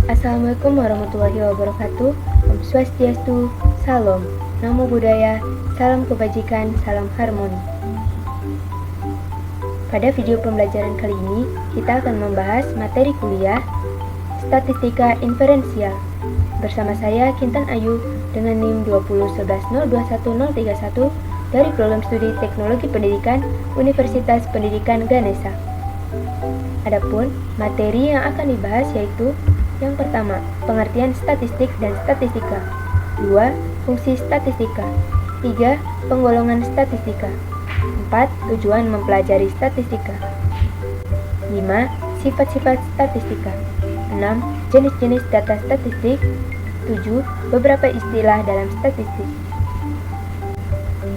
Assalamualaikum warahmatullahi wabarakatuh. Om Swastiastu, Salam, Namo Buddhaya, salam kebajikan, salam harmoni. Pada video pembelajaran kali ini, kita akan membahas materi kuliah Statistika Inferensial. Bersama saya, Kintan Ayu, dengan NIM 201102131 dari Program Studi Teknologi Pendidikan Universitas Pendidikan Ganesha. Adapun materi yang akan dibahas yaitu yang pertama, pengertian statistik dan statistika. 2. Fungsi statistika. 3. Penggolongan statistika. 4. Tujuan mempelajari statistika. 5. Sifat-sifat statistika. 6. Jenis-jenis data statistik. 7. Beberapa istilah dalam statistik.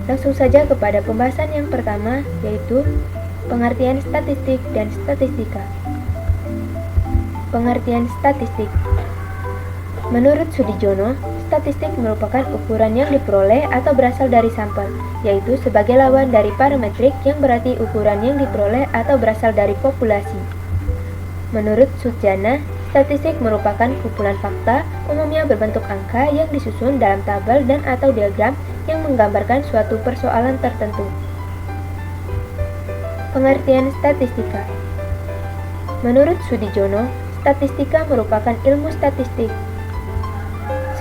Langsung saja kepada pembahasan yang pertama, yaitu pengertian statistik dan statistika. Pengertian statistik. Menurut Sudijono, statistik merupakan ukuran yang diperoleh atau berasal dari sampel, yaitu sebagai lawan dari parametrik yang berarti ukuran yang diperoleh atau berasal dari populasi. Menurut Sudjana, statistik merupakan kumpulan fakta, umumnya berbentuk angka yang disusun dalam tabel dan atau diagram yang menggambarkan suatu persoalan tertentu. Pengertian statistika. Menurut Sudijono, statistika merupakan ilmu statistik.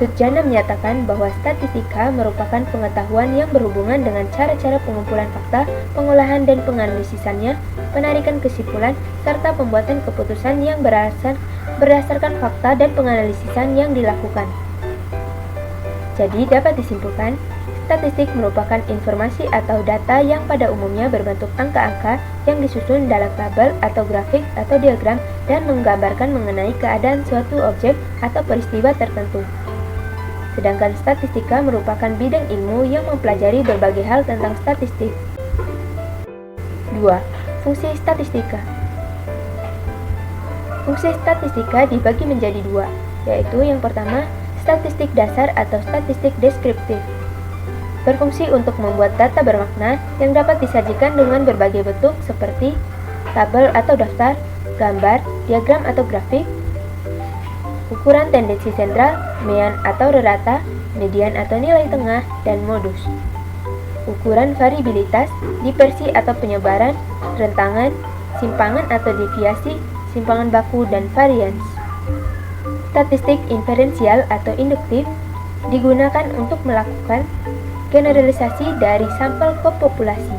Sudjana menyatakan bahwa statistika merupakan pengetahuan yang berhubungan dengan cara-cara pengumpulan fakta, pengolahan dan penganalisisannya, penarikan kesimpulan, serta pembuatan keputusan yang berdasarkan fakta dan penganalisisan yang dilakukan. Jadi dapat disimpulkan, statistik merupakan informasi atau data yang pada umumnya berbentuk angka-angka yang disusun dalam tabel atau grafik atau diagram dan menggambarkan mengenai keadaan suatu objek atau peristiwa tertentu. Sedangkan statistika merupakan bidang ilmu yang mempelajari berbagai hal tentang statistik. 2. Fungsi statistika. Fungsi statistika dibagi menjadi dua, yaitu yang pertama, statistik dasar atau statistik deskriptif. Berfungsi untuk membuat data bermakna yang dapat disajikan dengan berbagai bentuk seperti tabel atau daftar, gambar, diagram atau grafik, ukuran tendensi sentral, mean atau rata, median atau nilai tengah, dan modus. Ukuran variabilitas, dispersi atau penyebaran, rentangan, simpangan atau deviasi, simpangan baku, dan varians. Statistik inferensial atau induktif digunakan untuk melakukan generalisasi dari sampel ke populasi.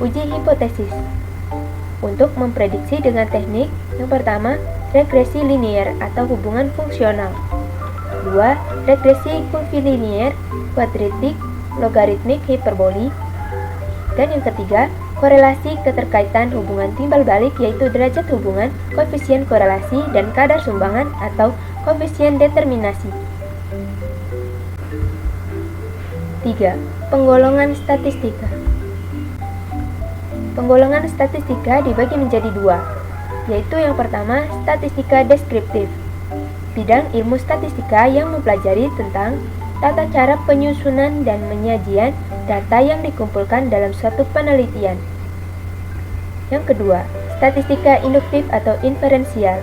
Uji hipotesis. Untuk memprediksi dengan teknik, yang pertama, regresi linier atau hubungan fungsional. 2. Regresi kurvilinier, kuadritik, logaritmik hiperboli. Dan yang ketiga, korelasi keterkaitan hubungan timbal balik yaitu derajat hubungan, koefisien korelasi, dan kadar sumbangan atau koefisien determinasi. 3. Penggolongan statistika. Penggolongan statistika dibagi menjadi dua, yaitu yang pertama, statistika deskriptif. Bidang ilmu statistika yang mempelajari tentang tata cara penyusunan dan penyajian data yang dikumpulkan dalam suatu penelitian. Yang kedua, statistika induktif atau inferensial,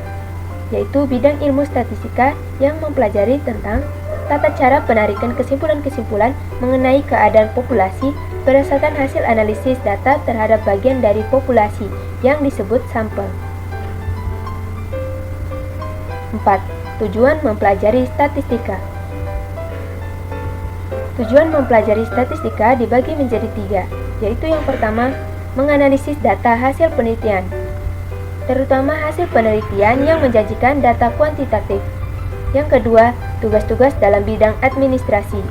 yaitu bidang ilmu statistika yang mempelajari tentang tata cara penarikan kesimpulan-kesimpulan mengenai keadaan populasi berdasarkan hasil analisis data terhadap bagian dari populasi yang disebut sampel. 4. Tujuan mempelajari statistika. Tujuan mempelajari statistika dibagi menjadi tiga, yaitu yang pertama, menganalisis data hasil penelitian, terutama hasil penelitian yang menjanjikan data kuantitatif. Yang kedua, tugas-tugas dalam bidang administrasi.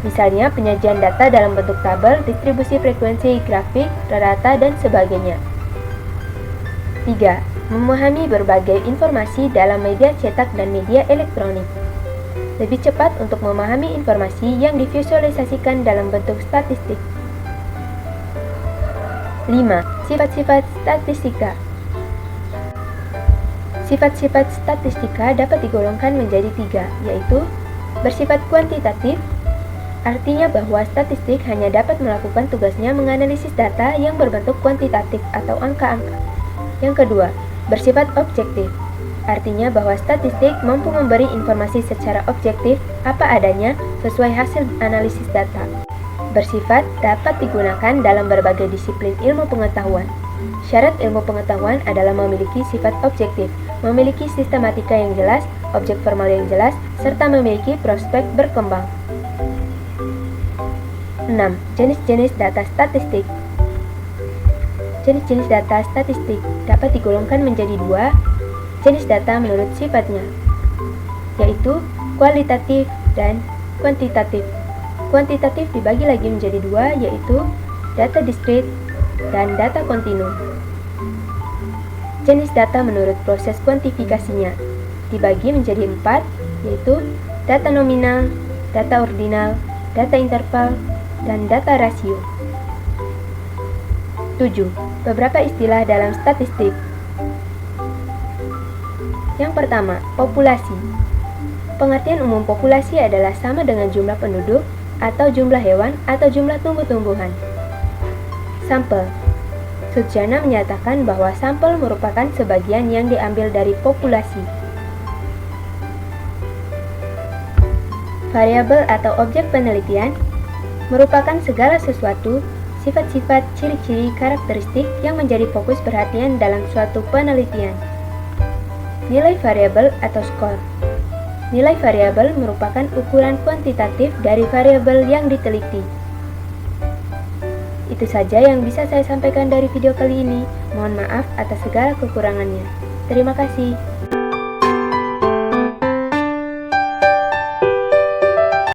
Misalnya penyajian data dalam bentuk tabel, distribusi frekuensi, grafik, rata, dan sebagainya. 3. Memahami berbagai informasi dalam media cetak dan media elektronik. Lebih cepat untuk memahami informasi yang divisualisasikan dalam bentuk statistik. 5. Sifat-sifat statistika. Sifat-sifat statistika dapat digolongkan menjadi tiga, yaitu bersifat kuantitatif, artinya bahwa statistik hanya dapat melakukan tugasnya menganalisis data yang berbentuk kuantitatif atau angka-angka. Yang kedua, bersifat objektif, Artinya bahwa statistik mampu memberi informasi secara objektif apa adanya sesuai hasil analisis data. Bersifat dapat digunakan dalam berbagai disiplin ilmu pengetahuan. Syarat ilmu pengetahuan adalah memiliki sifat objektif, memiliki sistematika yang jelas, objek formal yang jelas, serta memiliki prospek berkembang. 6. Jenis-jenis data statistik. Jenis-jenis data statistik dapat digolongkan menjadi dua jenis data menurut sifatnya, yaitu kualitatif dan kuantitatif. Kuantitatif dibagi lagi menjadi dua, yaitu data diskrit dan data kontinu. Jenis data menurut proses kuantifikasinya dibagi menjadi 4, yaitu data nominal, data ordinal, data interval, dan data rasio. 7. Beberapa istilah dalam statistik. Yang pertama, populasi. Pengertian umum populasi adalah sama dengan jumlah penduduk, atau jumlah hewan, atau jumlah tumbuh-tumbuhan. Sampel. Sucjana menyatakan bahwa sampel merupakan sebagian yang diambil dari populasi. Variabel atau objek penelitian merupakan segala sesuatu, sifat-sifat, ciri-ciri, karakteristik yang menjadi fokus perhatian dalam suatu penelitian. Nilai variabel atau skor. Nilai variabel merupakan ukuran kuantitatif dari variabel yang diteliti. Itu saja yang bisa saya sampaikan dari video kali ini. Mohon maaf atas segala kekurangannya. Terima kasih.